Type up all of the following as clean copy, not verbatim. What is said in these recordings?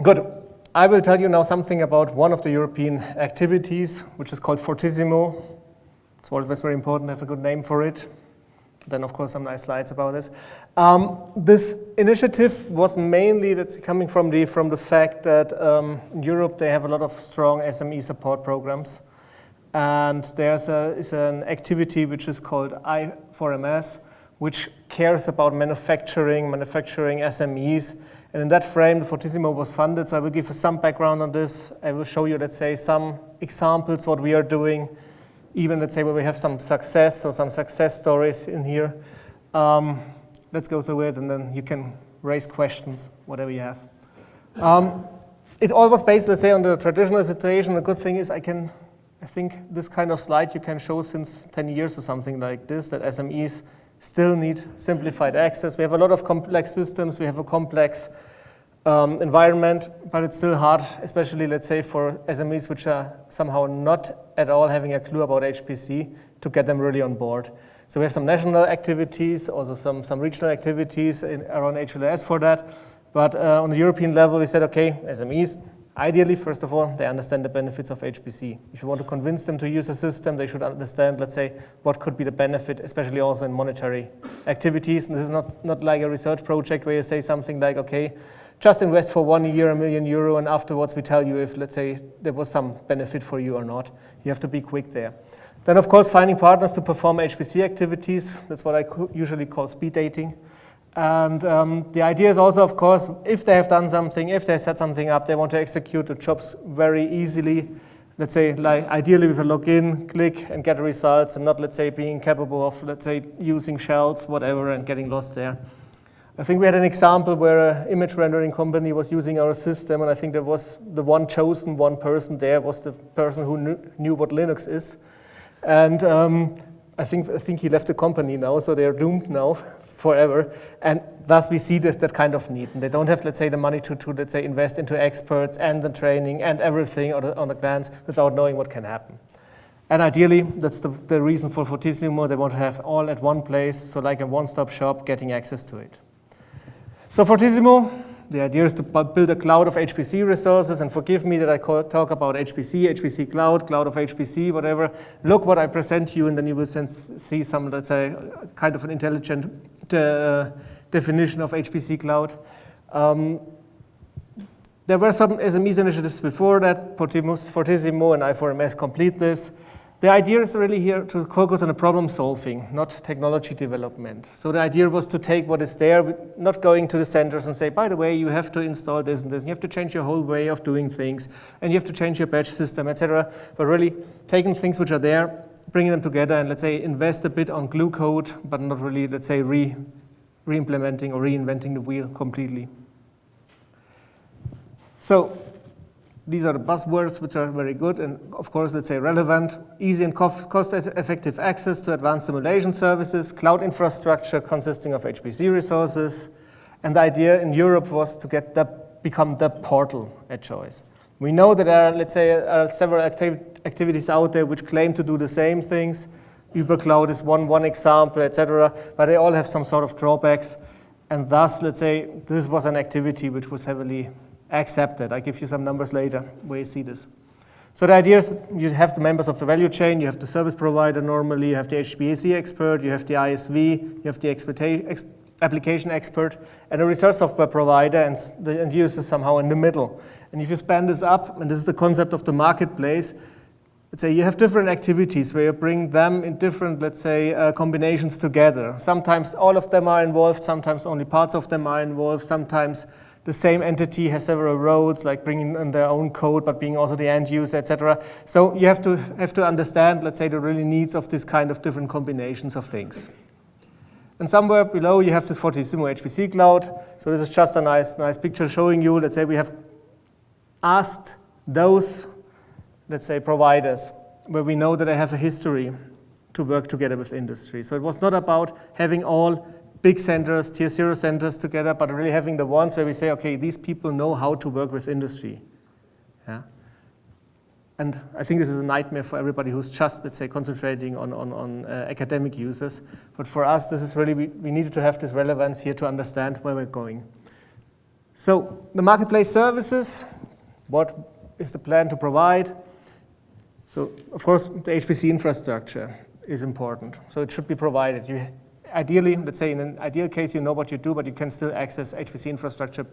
Good. I will tell you now something about one of the European activities, which is called Fortissimo. It's always very important to have a good name for it. Then, of course, some nice slides about this. This initiative was mainly coming from the fact that in Europe they have a lot of strong SME support programs, and there's an activity which is called I4MS, which cares about manufacturing SMEs. And in that frame, the Fortissimo was funded. So I will give you some background on this. I will show you, let's say, some examples what we are doing. Even, let's say, where we have some success or some success stories in here. Let's go through it, and then you can raise questions, whatever you have. It all was based, let's say, on the traditional situation. The good thing is I think this kind of slide you can show since 10 years or something like this, that SMEs still need simplified access. We have a lot of complex systems. We have a complex environment, but it's still hard, especially, let's say, for SMEs which are somehow not at all having a clue about HPC, to get them really on board. So we have some national activities, also some regional activities around HLRS for that. But on the European level, we said, okay, SMEs, ideally, first of all, they understand the benefits of HPC. If you want to convince them to use a system, they should understand, let's say, what could be the benefit, especially also in monetary activities. And this is not like a research project where you say something like, okay, just invest for 1 year €1 million, and afterwards we tell you if, let's say, there was some benefit for you or not. You have to be quick there. Then, of course, finding partners to perform HPC activities. That's what I usually call speed dating. And the idea is also, of course, if they have done something, if they set something up, they want to execute the jobs very easily. Let's say, like, ideally with a login, click, and get the results, and not, let's say, being capable of, let's say, using shells, whatever, and getting lost there. I think we had an example where an image rendering company was using our system, and I think there was the one person there was the person who knew what Linux is. And I think he left the company now, so they're doomed now forever. And thus we see that kind of need. And they don't have, let's say, the money to let's say, invest into experts and the training and everything on a glance without knowing what can happen. And ideally, that's the reason for Fortissimo. They want to have all at one place, so like a one-stop shop, getting access to it. So Fortissimo, the idea is to build a cloud of HPC resources, and forgive me that I talk about HPC cloud, cloud of HPC, whatever. Look what I present to you, and then you will see some, let's say, kind of an intelligent definition of HPC cloud. There were some SMEs initiatives before that, Fortissimo and I4MS complete this. The idea is really here to focus on the problem solving, not technology development. So the idea was to take what is there, not going to the centers and say, by the way, you have to install this and this, and you have to change your whole way of doing things, and you have to change your batch system, etc. But really taking things which are there, bringing them together, and let's say invest a bit on glue code, but not really, let's say, re-implementing or reinventing the wheel completely. So these are the buzzwords which are very good and, of course, let's say relevant. Easy and cost-effective access to advanced simulation services, cloud infrastructure consisting of HPC resources. And the idea in Europe was to become the portal at choice. We know that there are, let's say, several activities out there which claim to do the same things. Uber Cloud is one example, etc. But they all have some sort of drawbacks. And thus, let's say, this was an activity which was heavily accepted. I give you some numbers later where you see this. So the idea is you have the members of the value chain, you have the service provider normally, you have the HPC expert, you have the ISV, you have the application expert, and a research software provider, and the end user somehow in the middle. And if you span this up, and this is the concept of the marketplace, let's say you have different activities where you bring them in different, let's say, combinations together. Sometimes all of them are involved, sometimes only parts of them are involved, sometimes the same entity has several roles, like bringing in their own code, but being also the end user, etc. So you have to understand, let's say, the really needs of this kind of different combinations of things. And somewhere below, you have this Fortissimo HPC cloud. So this is just a nice picture showing you, let's say, we have asked those, let's say, providers where we know that they have a history to work together with industry. So it was not about having all big centers, tier 0 centers together, but really having the ones where we say, okay, these people know how to work with industry. Yeah? And I think this is a nightmare for everybody who's just, let's say, concentrating on academic users. But for us, this is really, we needed to have this relevance here to understand where we're going. So the marketplace services, what is the plan to provide? So of course, the HPC infrastructure is important. So it should be provided. You ideally, let's say in an ideal case, you know what you do, but you can still access HPC infrastructure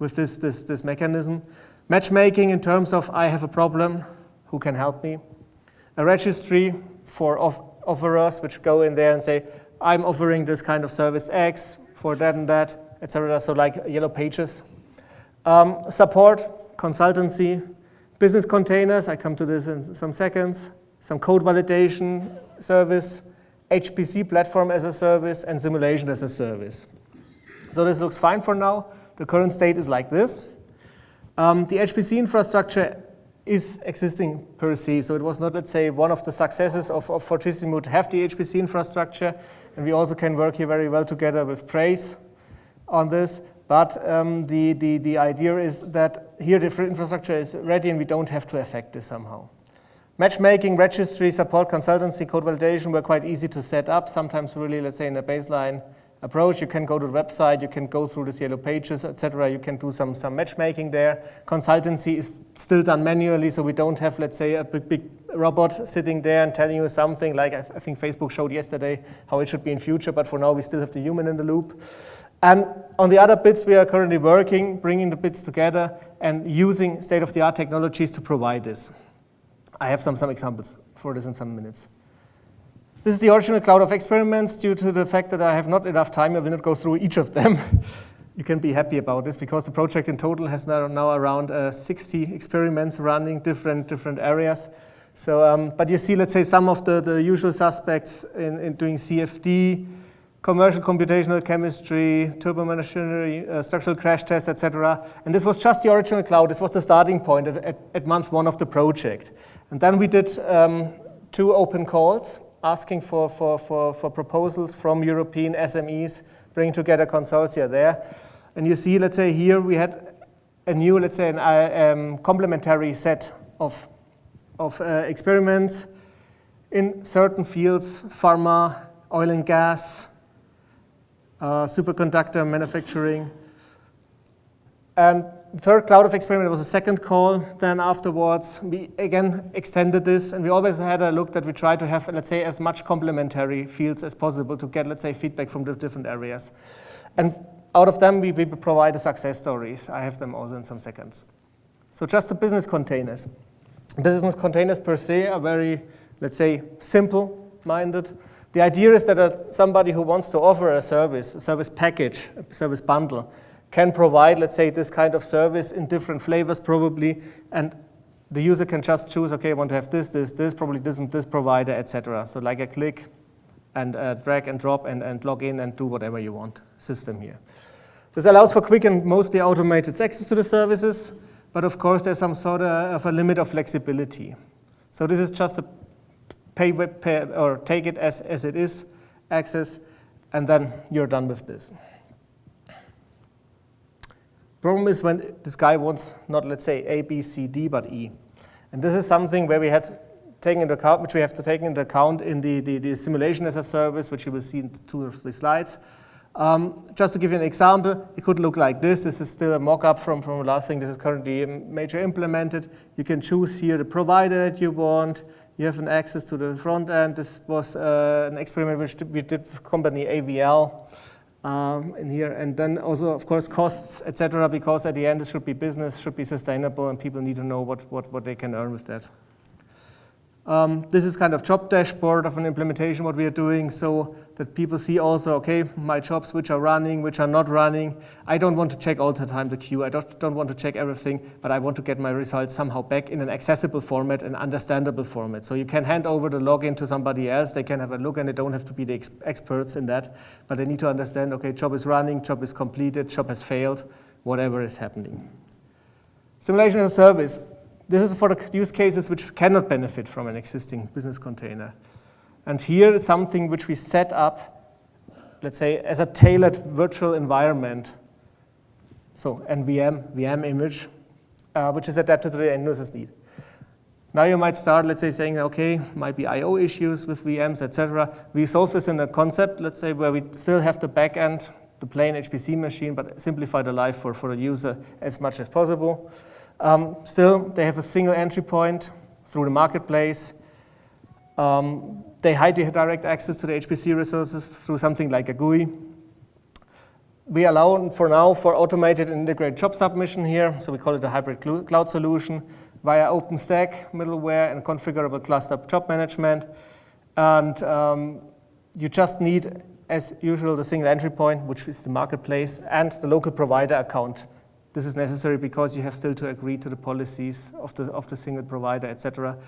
with this mechanism. Matchmaking in terms of I have a problem, who can help me? A registry for offerers which go in there and say, I'm offering this kind of service X for that and that, etc. So like yellow pages. Support, consultancy, business containers, I come to this in some seconds, some code validation service, HPC platform as a service, and simulation as a service. So this looks fine for now. The current state is like this. The HPC infrastructure is existing per se, so it was not, let's say, one of the successes of Fortissimo to have the HPC infrastructure, and we also can work here very well together with Praise on this, but the idea is that here the infrastructure is ready and we don't have to affect this somehow. Matchmaking, registry, support, consultancy, code validation were quite easy to set up, sometimes really, let's say, in a baseline approach. You can go to the website, you can go through these yellow pages, etc. You can do some matchmaking there. Consultancy is still done manually, so we don't have, let's say, a big robot sitting there and telling you something like I think Facebook showed yesterday how it should be in future, but for now we still have the human in the loop. And on the other bits, we are currently working, bringing the bits together and using state-of-the-art technologies to provide this. I have some examples for this in some minutes. This is the original cloud of experiments. Due to the fact that I have not enough time, I will not go through each of them. You can be happy about this because the project in total has now around 60 experiments running different areas. So, but you see, let's say, some of the usual suspects in doing CFD, commercial computational chemistry, turbomachinery, structural crash tests, etc. And this was just the original cloud. This was the starting point at month 1 of the project. And then we did 2 open calls, asking for proposals from European SMEs, bringing together consortia there. And you see, let's say here we had a new, let's say, complementary set of experiments in certain fields, pharma, oil and gas, superconductor manufacturing. And the third cloud of experiment was a second call. Then afterwards, we again extended this, and we always had a look that we try to have, let's say, as much complementary fields as possible to get, let's say, feedback from the different areas. And out of them, we provide the success stories. I have them also in some seconds. So just the business containers. Business containers per se are very, let's say, simple-minded. The idea is that somebody who wants to offer a service package, a service bundle, can provide, let's say, this kind of service in different flavors probably, and the user can just choose, okay, I want to have this, probably this provider, etc. So like a click and drag and drop and log in and do whatever you want system here. This allows for quick and mostly automated access to the services, but of course there's some sort of a limit of flexibility. So this is just a pay or take it as it is access, and then you're done with this. Problem is when this guy wants not, let's say, A, B, C, D, but E. And this is something where we had taken into account, which we have to take into account in the simulation as a service, which you will see in 2 or 3 slides. Just to give you an example, it could look like this. This is still a mock-up from the last thing. This is currently major implemented. You can choose here the provider that you want. You have an access to the front end. This was an experiment which we did with company AVL. In here, and then also, of course, costs, etc., because at the end it should be business, should be sustainable, and people need to know what they can earn with that. This is kind of job dashboard of an implementation, what we are doing, so that people see also, okay, my jobs which are running, which are not running. I don't want to check all the time the queue. I don't want to check everything, but I want to get my results somehow back in an accessible format and understandable format. So you can hand over the login to somebody else. They can have a look, and they don't have to be the experts in that, but they need to understand, okay, job is running, job is completed, job has failed, whatever is happening. Simulation as a service. This is for the use cases which cannot benefit from an existing business container. And here is something which we set up, let's say, as a tailored virtual environment. So VM image, which is adapted to the end user's need. Now you might start, let's say, saying, okay, might be I/O issues with VMs, etc. We solve this in a concept, let's say, where we still have the backend the plain HPC machine, but simplify the life for the user as much as possible. Still, they have a single entry point through the marketplace. They hide the direct access to the HPC resources through something like a GUI. We allow for now for automated and integrated job submission here, so we call it a hybrid cloud solution via OpenStack middleware and configurable cluster job management. And you just need, as usual, the single entry point, which is the marketplace, and the local provider account. This is necessary because you have still to agree to the policies of the single provider, etc.,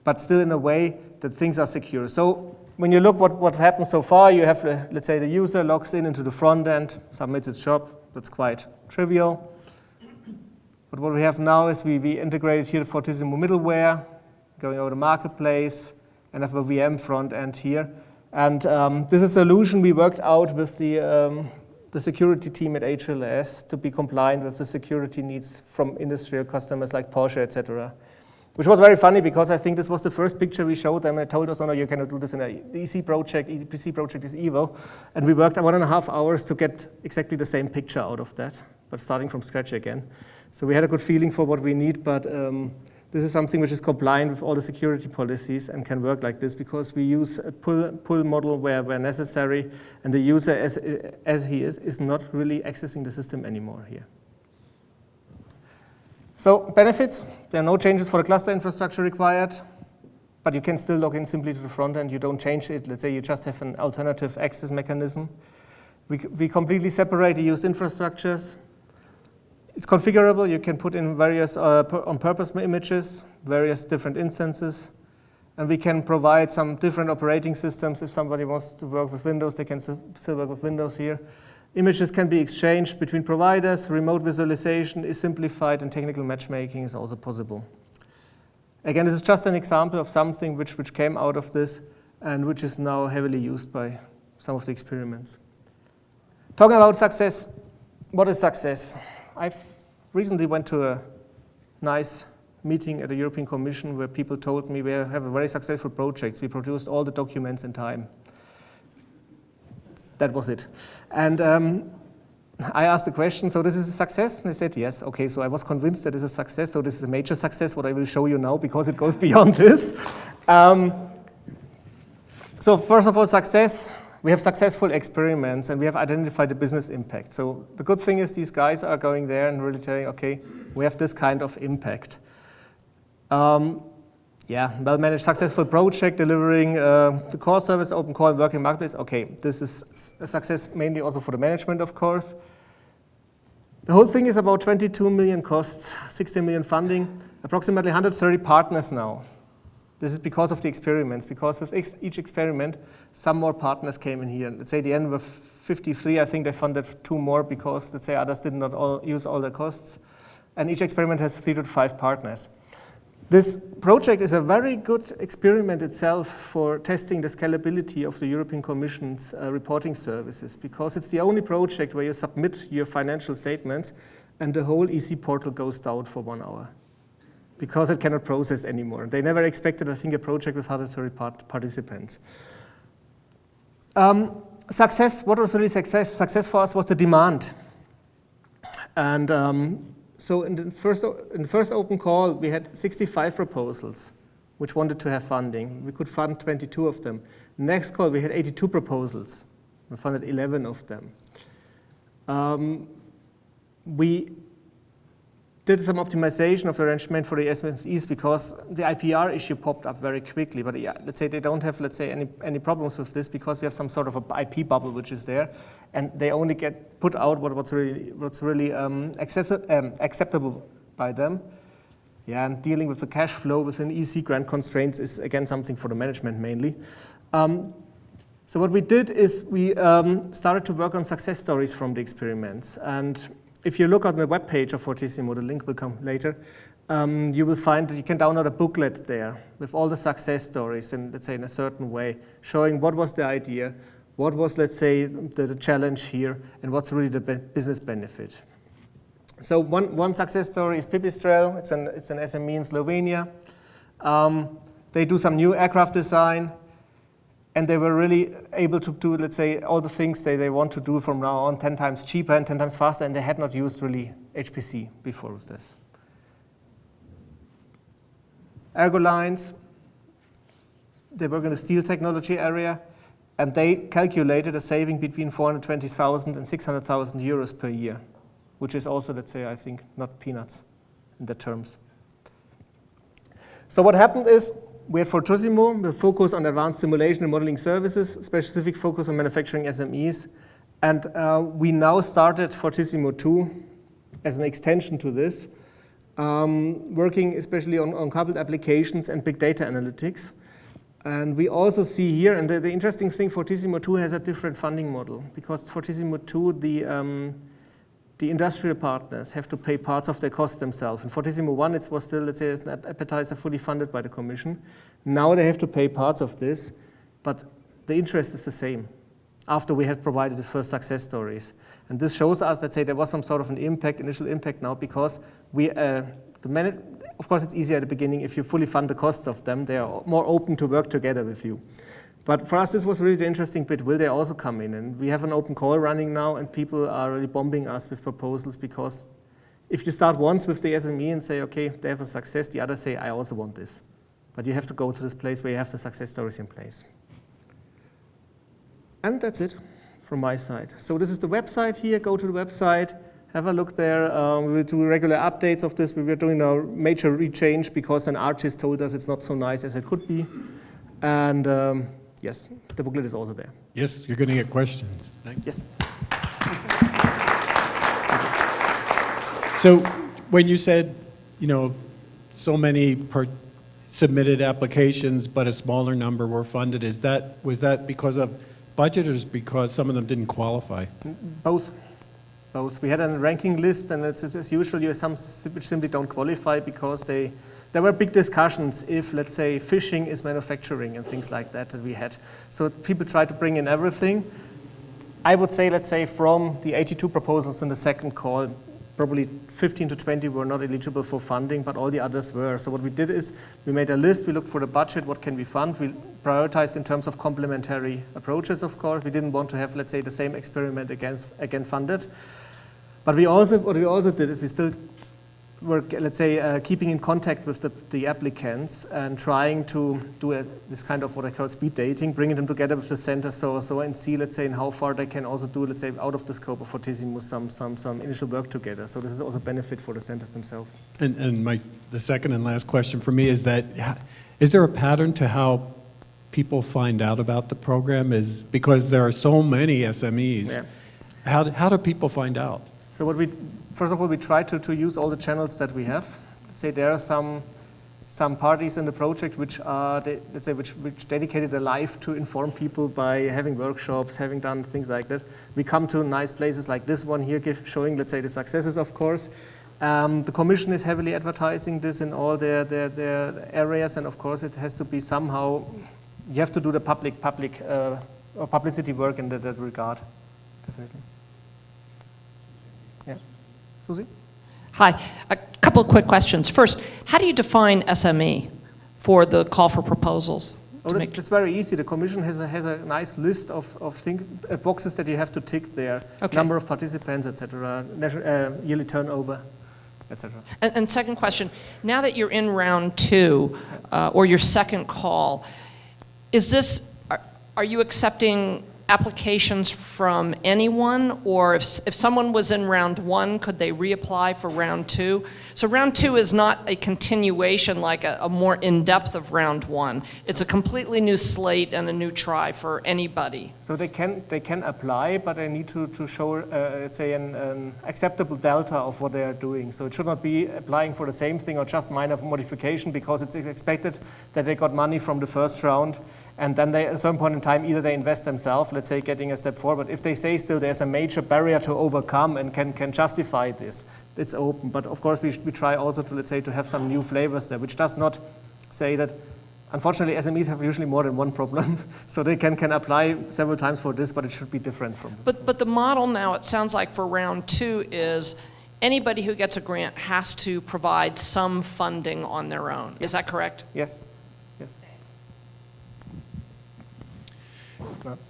but still in a way that things are secure. So when you look what happened so far, you have, let's say, the user logs in into the front end, submits its job. That's quite trivial. But what we have now is we integrated here the Fortissimo middleware, going over the marketplace, and have a VM front end here. And this is a solution we worked out with the security team at HLRS to be compliant with the security needs from industrial customers like Porsche, etc. Which was very funny because I think this was the first picture we showed them and they told us, oh no, you cannot do this in an EC project, HPC project is evil. And we worked 1.5 hours to get exactly the same picture out of that, but starting from scratch again. So we had a good feeling for what we need, but this is something which is compliant with all the security policies and can work like this because we use a pull model where necessary, and the user, as he is not really accessing the system anymore here. So benefits, there are no changes for the cluster infrastructure required, but you can still log in simply to the front end. You don't change it. Let's say you just have an alternative access mechanism. We completely separate the used infrastructures. It's configurable. You can put in various on-purpose images, various different instances, and we can provide some different operating systems. If somebody wants to work with Windows, they can still work with Windows here. Images can be exchanged between providers. Remote visualization is simplified, and technical matchmaking is also possible. Again, this is just an example of something which came out of this and which is now heavily used by some of the experiments. Talking about success, what is success? I recently went to a nice meeting at the European Commission where people told me we have a very successful project. We produced all the documents in time. That was it. And I asked the question, so this is a success? And they said, yes. Okay, so I was convinced that this is a success, so this is a major success, what I will show you now, because it goes beyond this. So first of all, success. We have successful experiments, and we have identified the business impact. So the good thing is these guys are going there and really telling, okay, we have this kind of impact. Well-managed, successful project, delivering the core service, open core, and working marketplace. Okay, this is a success mainly also for the management, of course. The whole thing is about 22 million costs, 16 million funding, approximately 130 partners now. This is because of the experiments, because with each experiment, some more partners came in here. Let's say at the end of 53, I think they funded 2 more because, let's say, others did not all use all the costs. And each experiment has 3 to 5 partners. This project is a very good experiment itself for testing the scalability of the European Commission's reporting services, because it's the only project where you submit your financial statements and the whole EC portal goes down for 1 hour, because it cannot process anymore. They never expected, I think, a project with 130 participants. Success, what was really success? Success for us was the demand. And so in the first open call, we had 65 proposals which wanted to have funding. We could fund 22 of them. Next call, we had 82 proposals. We funded 11 of them. We did some optimization of the arrangement for the SMEs because the IPR issue popped up very quickly. But yeah, let's say they don't have, let's say, any problems with this because we have some sort of an IP bubble which is there, and they only get put out what's really acceptable by them. Yeah, and dealing with the cash flow within EC grant constraints is again something for the management mainly. So what we did is we started to work on success stories from the experiments. And if you look on the webpage of Fortissimo, the link will come later, you will find that you can download a booklet there with all the success stories in, let's say, in a certain way, showing what was the idea, what was, let's say, the challenge here, and what's really the business benefit. So one success story is Pipistrel. It's an SME in Slovenia. They do some new aircraft design. And they were really able to do, let's say, all the things they want to do from now on 10 times cheaper and 10 times faster, and they had not used really HPC before with this. Ergolines, they work in the steel technology area, and they calculated a saving between 420,000 and 600,000 euros per year, which is also, let's say, I think, not peanuts in the terms. So what happened is, we had Fortissimo with focus on advanced simulation and modeling services, specific focus on manufacturing SMEs. And we now started Fortissimo 2 as an extension to this, working especially on coupled applications and big data analytics. And we also see here, and the interesting thing, Fortissimo 2 has a different funding model, because Fortissimo 2, the industrial partners have to pay parts of their costs themselves. In Fortissimo 1, it was still, let's say, as an appetizer fully funded by the Commission. Now they have to pay parts of this, but the interest is the same after we have provided these first success stories. And this shows us, let's say, there was some sort of an impact, initial impact now, because we, of course, it's easier at the beginning if you fully fund the costs of them. They are more open to work together with you. But for us, this was really the interesting bit. Will they also come in? And we have an open call running now, and people are really bombing us with proposals, because if you start once with the SME and say, okay, they have a success, the others say, I also want this. But you have to go to this place where you have the success stories in place. And that's it from my side. So this is the website here. Go to the website, have a look there. We will do regular updates of this. We were doing a major rechange because an artist told us it's not so nice as it could be. And yes, the booklet is also there. Yes, you're going to get questions. Yes. So when you said, so many submitted applications, but a smaller number were funded, was that because of budget or because some of them didn't qualify? Both. We had a ranking list, and it's as usual, you have some which simply don't qualify because there were big discussions if, let's say, fishing is manufacturing and things like that we had. So people try to bring in everything. I would say, let's say, from the 82 proposals in the second call, probably 15 to 20 were not eligible for funding, but all the others were. So what we did is we made a list, we looked for the budget, what can we fund? We prioritized in terms of complementary approaches, of course. We didn't want to have, let's say, the same experiment again funded. But what we also did is we still were, let's say, keeping in contact with the applicants and trying to do this kind of what I call speed dating, bringing them together with the center so and see, let's say, in how far they can also do, let's say, out of the scope of Fortissimo, some initial work together. So this is also a benefit for the centers themselves. And the second and last question for me is that, is there a pattern to how people find out about the program? Because there are so many SMEs. Yeah. How do people find out? So first of all, we try to use all the channels that we have. Let's say there are some parties in the project which are, let's say, which dedicated their life to inform people by having workshops, having done things like that. We come to nice places like this one here, showing, let's say, the successes, of course. The Commission is heavily advertising this in all their areas, and of course it has to be somehow, you have to do the publicity work in that regard, definitely. Yeah. Susie? Hi. A couple of quick questions. First, how do you define SME for the call for proposals? Oh, that's very easy. The Commission has a nice list of boxes that you have to tick there. Okay. Number of participants, etc., yearly turnover, etc. And second question, now that you're in round 2, or your second call, are you accepting applications from anyone, or if someone was in round 1, could they reapply for round 2? So round 2 is not a continuation like a more in-depth of round 1. It's a completely new slate and a new try for anybody. So they can apply, but they need to show, let's say, an acceptable delta of what they are doing. So it should not be applying for the same thing or just minor modification, because it's expected that they got money from the first round, and then at a certain point in time, either they invest themselves, let's say, getting a step forward. If they say still there's a major barrier to overcome and can justify this, it's open. But of course, we try also to, let's say, to have some new flavors there, which does not say that, unfortunately, SMEs have usually more than one problem. So they can apply several times for this, but it should be different from. But the model now, it sounds like for round 2 is anybody who gets a grant has to provide some funding on their own. Yes. Is that correct? Yes. Yes.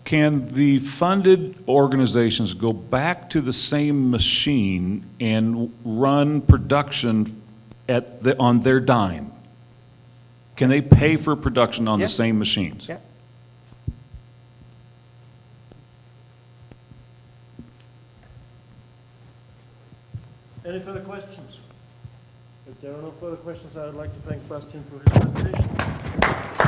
Can the funded organizations go back to the same machine and run production on their dime? Can they pay for production on Yeah. the same machines? Yeah. Any further questions? If there are no further questions, I would like to thank Bastian for his presentation.